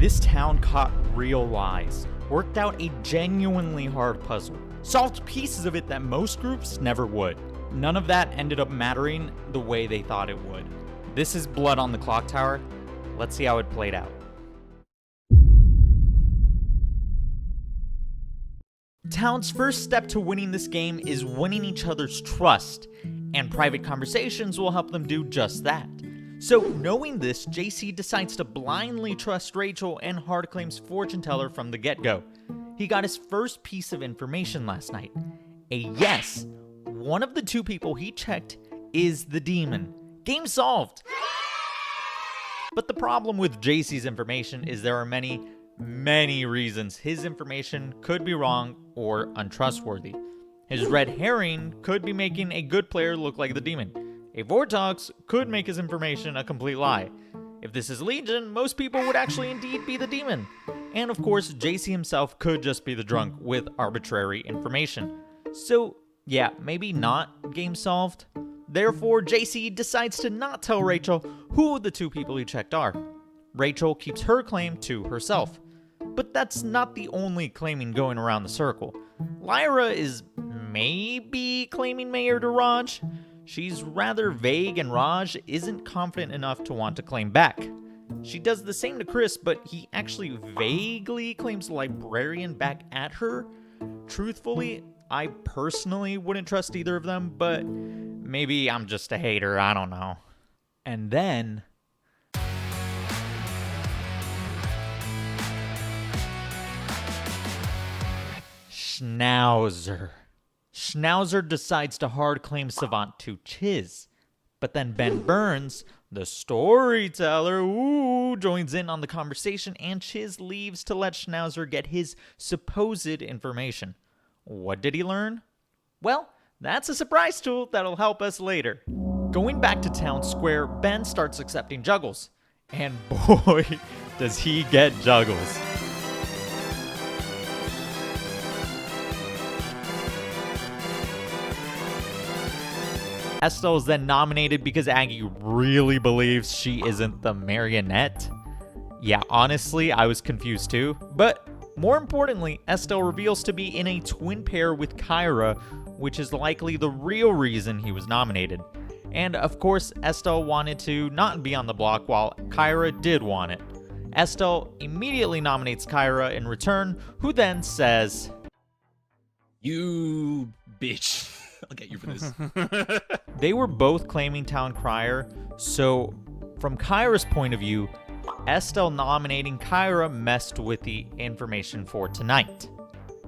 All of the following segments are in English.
This town caught real lies, worked out a genuinely hard puzzle, solved pieces of it that most groups never would. None of that ended up mattering the way they thought it would. This is Blood on the Clocktower. Let's see how it played out. Town's first step to winning this game is winning each other's trust, and private conversations will help them do just that. So, knowing this, JC decides to blindly trust Rachel and hard claims fortune teller from the get-go. He got his first piece of information last night. A yes. One of the two people he checked is the demon. Game solved! But the problem with JC's information is there are many reasons his information could be wrong or untrustworthy. His red herring could be making a good player look like the demon. A Vortox could make his information a complete lie. If this is Legion, most people would actually indeed be the demon. And of course, JC himself could just be the drunk with arbitrary information. So yeah, maybe not game solved. Therefore, JC decides to not tell Rachel who the two people he checked are. Rachel keeps her claim to herself. But that's not the only claiming going around the circle. Lyra is maybe claiming Mayor to Raj. She's rather vague and Raj isn't confident enough to want to claim back. She does the same to Chris, but he actually vaguely claims Librarian back at her. Truthfully, I personally wouldn't trust either of them, but maybe I'm just a hater, I don't know. And then Schnauzer. Schnauzer decides to hard claim Savant to Chiz. But then Ben Burns, the storyteller, joins in on the conversation, and Chiz leaves to let Schnauzer get his supposed information. What did he learn? Well, that's a surprise tool that'll help us later. Going back to Town Square, Ben starts accepting juggles. And boy, does he get juggles. Estelle is then nominated because Aggie really believes she isn't the marionette. Yeah, honestly, I was confused too. But more importantly, Estelle reveals to be in a twin pair with Kyra, which is likely the real reason he was nominated. And of course, Estelle wanted to not be on the block while Kyra did want it. Estelle immediately nominates Kyra in return, who then says, "You bitch. I'll get you for this." They were both claiming Town Crier, so from Kyra's point of view, Estelle nominating Kyra messed with the information for tonight.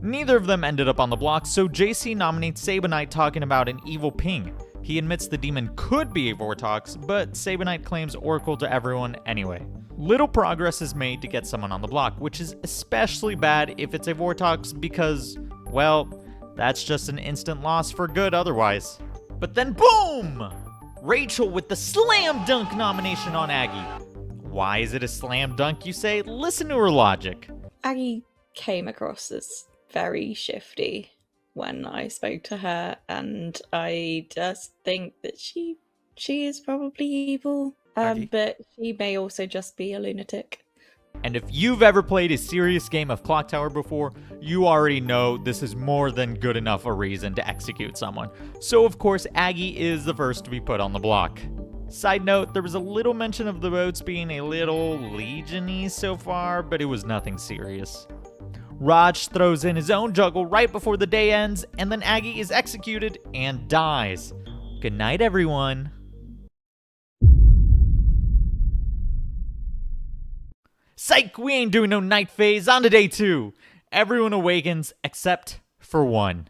Neither of them ended up on the block, so JC nominates Sabanite talking about an evil ping. He admits the demon could be a Vortox, but Sabanite claims Oracle to everyone anyway. Little progress is made to get someone on the block, which is especially bad if it's a Vortox because, well, that's just an instant loss for good otherwise. But then boom! Rachel with the slam dunk nomination on Aggie. Why is it a slam dunk, you say? Listen to her logic. Aggie came across as very shifty when I spoke to her, and I just think that she is probably evil. But she may also just be a lunatic. And if you've ever played a serious game of Clocktower before, you already know this is more than good enough a reason to execute someone. So of course, Aggie is the first to be put on the block. Side note, there was a little mention of the votes being a little Legion-y so far, but it was nothing serious. Raj throws in his own juggle right before the day ends, and then Aggie is executed and dies. Good night, everyone. Psych, we ain't doing no night phase. On to day 2. Everyone awakens except for one.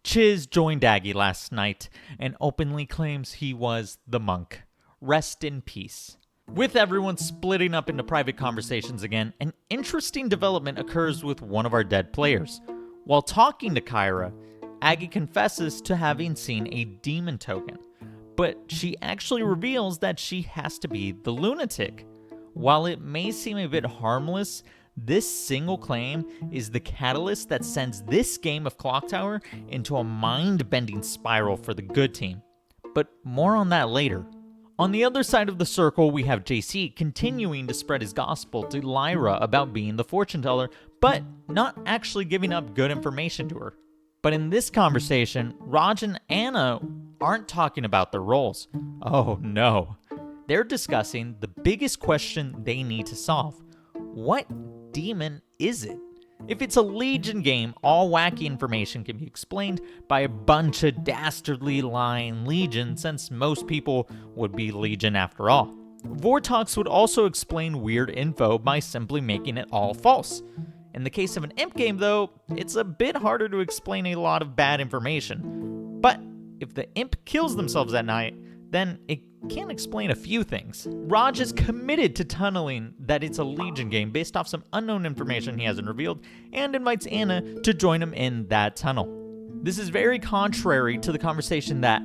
Chiz joined Aggie last night and openly claims he was the monk. Rest in peace. With everyone splitting up into private conversations again, an interesting development occurs with one of our dead players. While talking to Kyra, Aggie confesses to having seen a demon token, but she actually reveals that she has to be the lunatic. While it may seem a bit harmless, this single claim is the catalyst that sends this game of Clocktower into a mind-bending spiral for the good team. But more on that later. On the other side of the circle, we have JC continuing to spread his gospel to Lyra about being the fortune teller, but not actually giving up good information to her. But in this conversation, Raj and Anna aren't talking about their roles. Oh no. They're discussing the biggest question they need to solve. What demon is it? If it's a Legion game, all wacky information can be explained by a bunch of dastardly lying Legion, since most people would be Legion after all. Vortox would also explain weird info by simply making it all false. In the case of an imp game, though, it's a bit harder to explain a lot of bad information. But if the imp kills themselves at night, then it can explain a few things. Raj is committed to tunneling that it's a Legion game based off some unknown information he hasn't revealed, and invites Anna to join him in that tunnel. This is very contrary to the conversation that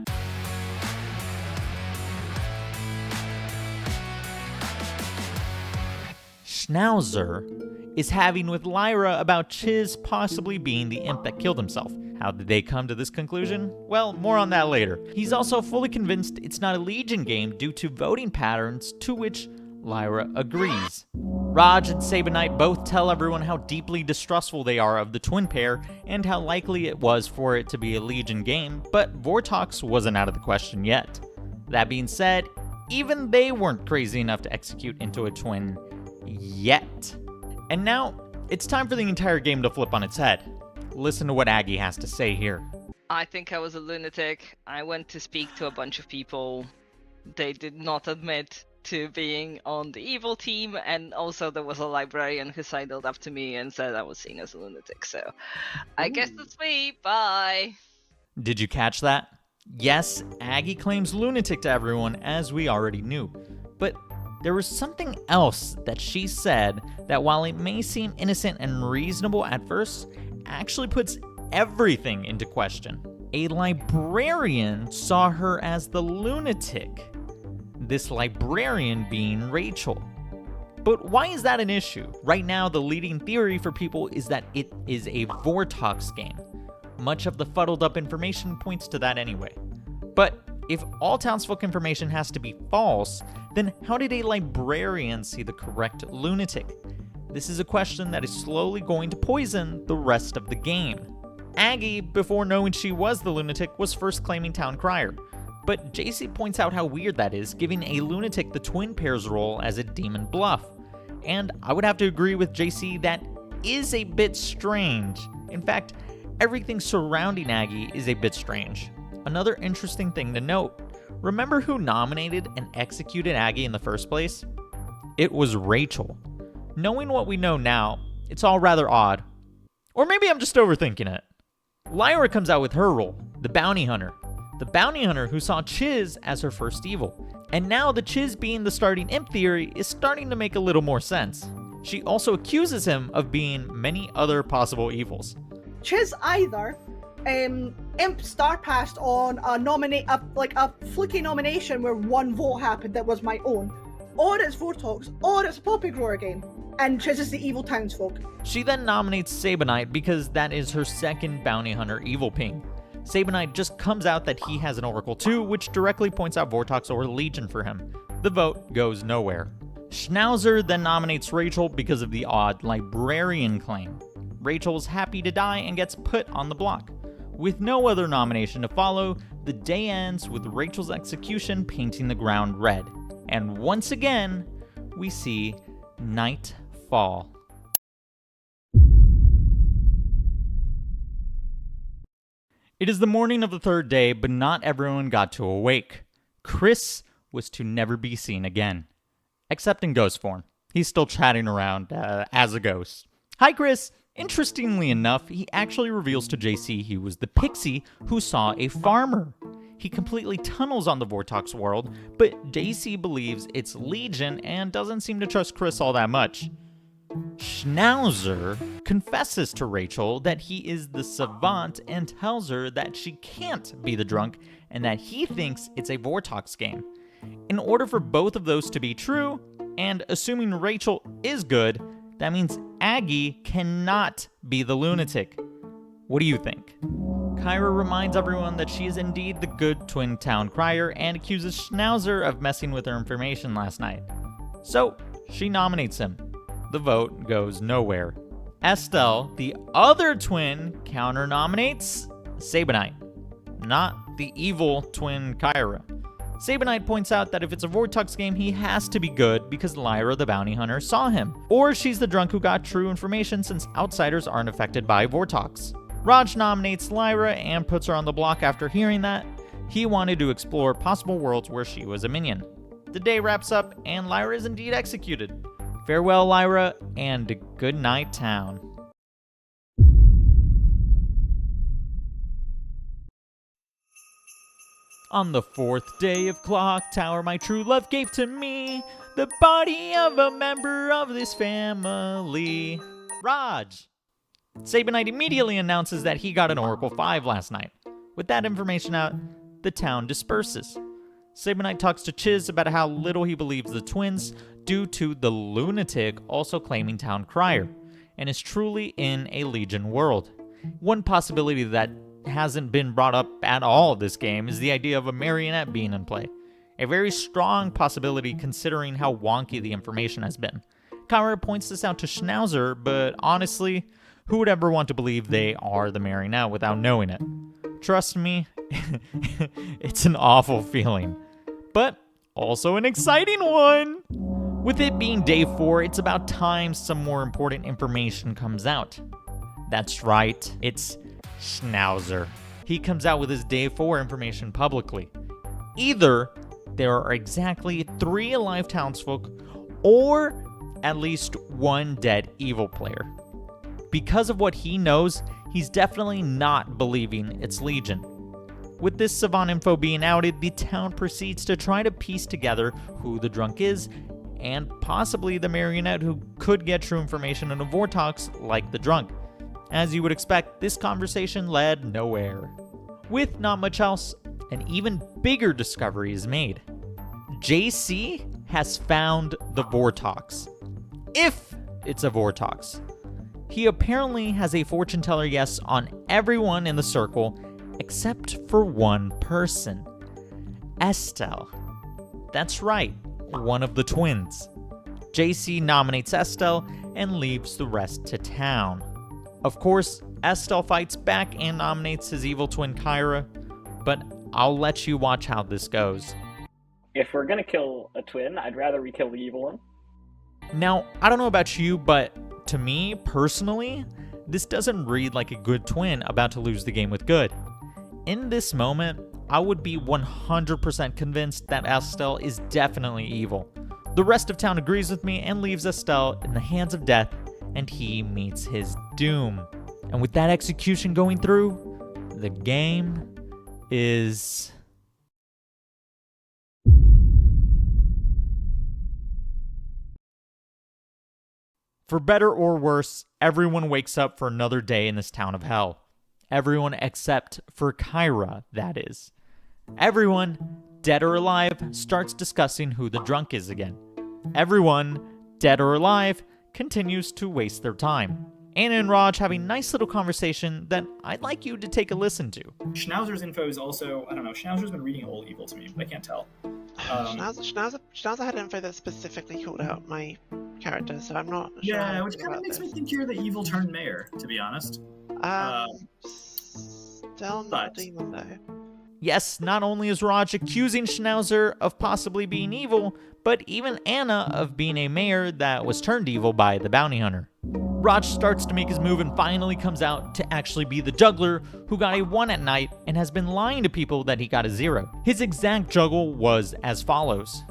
Schnauzer is having with Lyra about Chiz possibly being the imp that killed himself. How did they come to this conclusion? Well, more on that later. He's also fully convinced it's not a Legion game due to voting patterns, to which Lyra agrees. Raj and Sabanite both tell everyone how deeply distrustful they are of the twin pair and how likely it was for it to be a Legion game, but Vortox wasn't out of the question yet. That being said, even they weren't crazy enough to execute into a twin yet. And now, it's time for the entire game to flip on its head. Listen to what Aggie has to say here. I think I was a lunatic. I went to speak to a bunch of people. They did not admit to being on the evil team, and also there was a librarian who sidled up to me and said I was seen as a lunatic, so I guess that's me. Bye. Did you catch that? Yes, Aggie claims lunatic to everyone, as we already knew. But there was something else that she said that, while it may seem innocent and reasonable at first, actually puts everything into question. A librarian saw her as the lunatic. This librarian being Rachel. But why is that an issue? Right now, the leading theory for people is that it is a Vortox game. Much of the fuddled up information points to that anyway. But if all townsfolk information has to be false, then how did a librarian see the correct lunatic? This is a question that is slowly going to poison the rest of the game. Aggie, before knowing she was the lunatic, was first claiming town crier. But JC points out how weird that is, giving a lunatic the twin pair's role as a demon bluff. And I would have to agree with JC that is a bit strange. In fact, everything surrounding Aggie is a bit strange. Another interesting thing to note, remember who nominated and executed Aggie in the first place? It was Rachel. Knowing what we know now, it's all rather odd. Or maybe I'm just overthinking it. Lyra comes out with her role, the bounty hunter. The bounty hunter who saw Chiz as her first evil. And now the Chiz being the starting imp theory is starting to make a little more sense. She also accuses him of being many other possible evils. Chiz either imp star passed on a fluky nomination where one vote happened that was my own, or it's Vortox, or it's a Poppy Grower game, and Chiz is the evil townsfolk. She then nominates Sabanite because that is her second bounty hunter evil ping. Sabanite just comes out that he has an Oracle too, which directly points out Vortox or Legion for him. The vote goes nowhere. Schnauzer then nominates Rachel because of the odd librarian claim. Rachel's happy to die and gets put on the block. With no other nomination to follow, the day ends with Rachel's execution painting the ground red. And once again, we see night fall. It is the morning of the third day, but not everyone got to awake. Chris was to never be seen again. Except in ghost form. He's still chatting around as a ghost. Hi, Chris! Interestingly enough, he actually reveals to JC he was the pixie who saw a farmer. He completely tunnels on the Vortox world, but JC believes it's Legion and doesn't seem to trust Chris all that much. Schnauzer confesses to Rachel that he is the savant and tells her that she can't be the drunk and that he thinks it's a Vortox game. In order for both of those to be true, and assuming Rachel is good, that means Aggie cannot be the lunatic. What do you think? Kyra reminds everyone that she is indeed the good twin town crier and accuses Schnauzer of messing with her information last night. So, she nominates him. The vote goes nowhere. Estelle, the other twin, counter-nominates Sabanite, not the evil twin Kyra. Sabanite points out that if it's a Vortox game, he has to be good because Lyra the bounty hunter saw him. Or she's the drunk who got true information since outsiders aren't affected by Vortox. Raj nominates Lyra and puts her on the block after hearing that. He wanted to explore possible worlds where she was a minion. The day wraps up and Lyra is indeed executed. Farewell, Lyra, and good night, town. On the 4th day of Clocktower, my true love gave to me the body of a member of this family. Raj! Sabanite immediately announces that he got an Oracle 5 last night. With that information out, the town disperses. Sabanite talks to Chiz about how little he believes the twins due to the lunatic also claiming town crier, and is truly in a Legion world. One possibility that hasn't been brought up at all this game is the idea of a marionette being in play. A very strong possibility considering how wonky the information has been. Kyra points this out to Schnauzer, but honestly, who would ever want to believe they are the marionette without knowing it? Trust me, it's an awful feeling. But also an exciting one! With it being day 4, it's about time some more important information comes out. That's right, it's Schnauzer. He comes out with his day 4 information publicly. Either there are exactly 3 alive townsfolk, or at least 1 dead evil player. Because of what he knows, he's definitely not believing it's Legion. With this savant info being outed, the town proceeds to try to piece together who the drunk is, and possibly the marionette who could get true information in a Vortox like the drunk. As you would expect, this conversation led nowhere. With not much else, an even bigger discovery is made. JC has found the Vortox. If it's a Vortox. He apparently has a fortune teller yes on everyone in the circle except for one person. Estelle. That's right, one of the twins. JC nominates Estelle and leaves the rest to town. Of course, Estelle fights back and nominates his evil twin Kyra, but I'll let you watch how this goes. If we're gonna kill a twin, I'd rather we kill the evil one. Now, I don't know about you, but to me, personally, this doesn't read like a good twin about to lose the game with good. In this moment, I would be 100% convinced that Estelle is definitely evil. The rest of town agrees with me and leaves Estelle in the hands of death, and he meets his doom. And with that execution going through, the game is... For better or worse, everyone wakes up for another day in this town of hell. Everyone except for Kyra, that is. Everyone, dead or alive, starts discussing who the drunk is again. Everyone, dead or alive, continues to waste their time. Anna and Raj have a nice little conversation that I'd like you to take a listen to. Schnauzer's info is also, I don't know, Schnauzer's been reading Old Evil to me, but I can't tell. Schnauzer had info that specifically called out my character, so I'm not sure. Yeah, which kind of makes me think you're the evil turned mayor, to be honest. Still not a demon though. Yes, not only is Raj accusing Schnauzer of possibly being evil, but even Anna of being a mayor that was turned evil by the bounty hunter. Raj starts to make his move and finally comes out to actually be the juggler who got a 1 at night and has been lying to people that he got a 0. His exact juggle was as follows.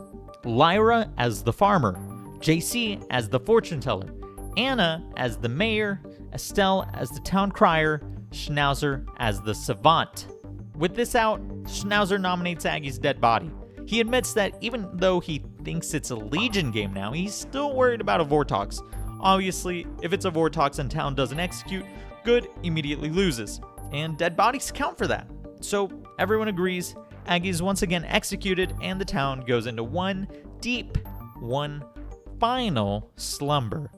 Lyra as the farmer, JC as the fortune teller, Anna as the mayor, Estelle as the town crier, Schnauzer as the savant. With this out, Schnauzer nominates Aggie's dead body. He admits that even though he thinks it's a Legion game now, he's still worried about a Vortox. Obviously, if it's a Vortox and town doesn't execute, good immediately loses. And dead bodies count for that. So everyone agrees, Aggie is once again executed and the town goes into one deep, one final slumber.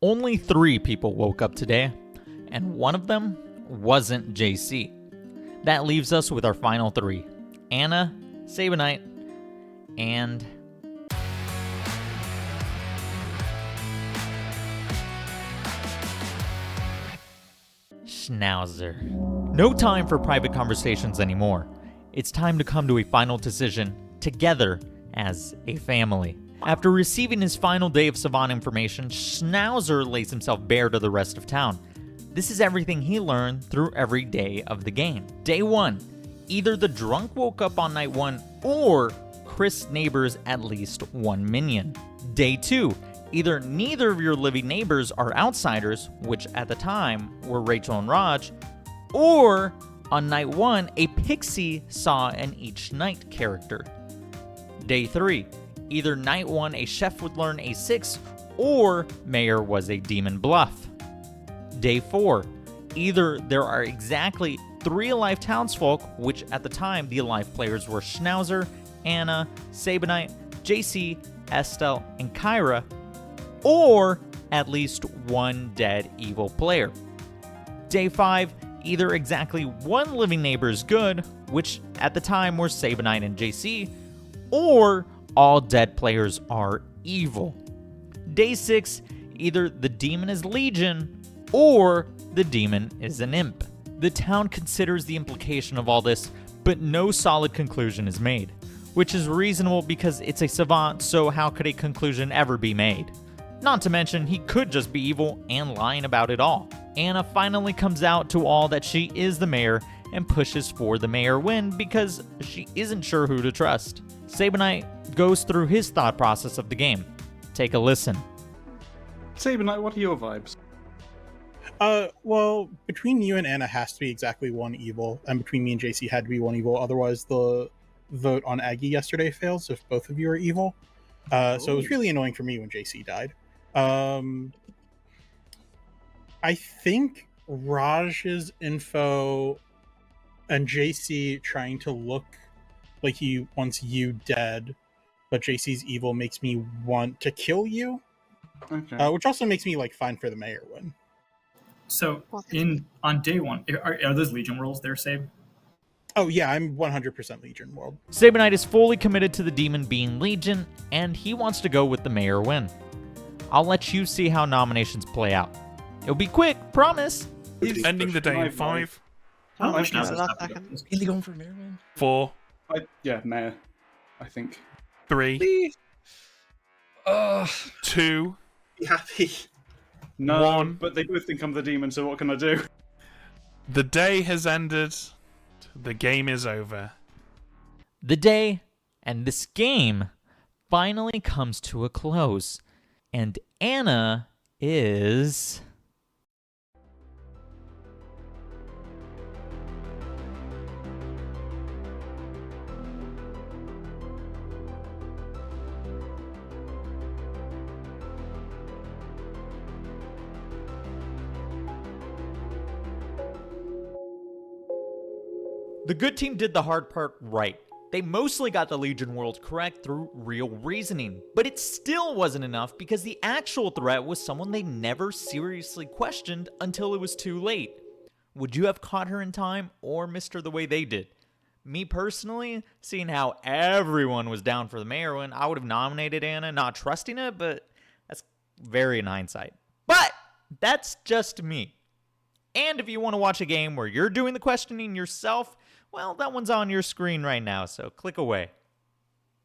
Only 3 people woke up today, and one of them wasn't JC. That leaves us with our final 3, Anna, Sabanite, and Schnauzer. No time for private conversations anymore. It's time to come to a final decision together as a family. After receiving his final day of Savant information, Schnauzer lays himself bare to the rest of town. This is everything he learned through every day of the game. Day 1, either the drunk woke up on night 1 or Chris neighbors at least 1 minion. Day 2, either neither of your living neighbors are outsiders, which at the time were Rachel and Raj, or on night 1, a pixie saw an each night character. Day 3, either night 1 a chef would learn a 6 or Mayor was a demon bluff. Day 4, either there are exactly 3 alive townsfolk, which at the time the alive players were Schnauzer, Anna, Sabanite, JC, Estelle, and Kyra, or at least 1 dead evil player. Day 5, either exactly 1 living neighbor is good, which at the time were Sabanite and JC, or all dead players are evil. Day 6, either the demon is Legion, or the demon is an imp. The town considers the implication of all this, but no solid conclusion is made, which is reasonable because it's a savant, so how could a conclusion ever be made? Not to mention, he could just be evil and lying about it all. Anna finally comes out to all that she is the mayor and pushes for the mayor win because she isn't sure who to trust. Sabanite goes through his thought process of the game. Take a listen. Sabanite, what are your vibes? Well, between you and Anna has to be exactly 1 evil, and between me and JC had to be 1 evil, otherwise the vote on Aggie yesterday fails if both of you are evil. So it was really annoying for me when JC died. I think Raj's info and JC trying to look like he wants you dead, but JC's evil makes me want to kill you. Okay. Which also makes me fine for the mayor win. So on day 1, are those Legion rolls there, Sab? Oh yeah, I'm 100% Legion world. Sabanite is fully committed to the demon being Legion, and he wants to go with the mayor win. I'll let you see how nominations play out. It'll be quick, promise. Ending the day in 5. Oh, Oh, Schnauzer last stopped second. it. Really going for a mirror man? 4, Yeah, mayor, I think. 3, Ugh. 2, Be happy. No, 1. but they both think I'm the demon, so what can I do? The day has ended. The game is over. The day and this game finally comes to a close, and Anna is... The good team did the hard part right. They mostly got the Legion world correct through real reasoning, but it still wasn't enough because the actual threat was someone they never seriously questioned until it was too late. Would you have caught her in time or missed her the way they did? Me personally, seeing how everyone was down for the mayor win, I would have nominated Anna, not trusting it, but that's very in hindsight. But that's just me. And if you want to watch a game where you're doing the questioning yourself, well, that one's on your screen right now, so click away.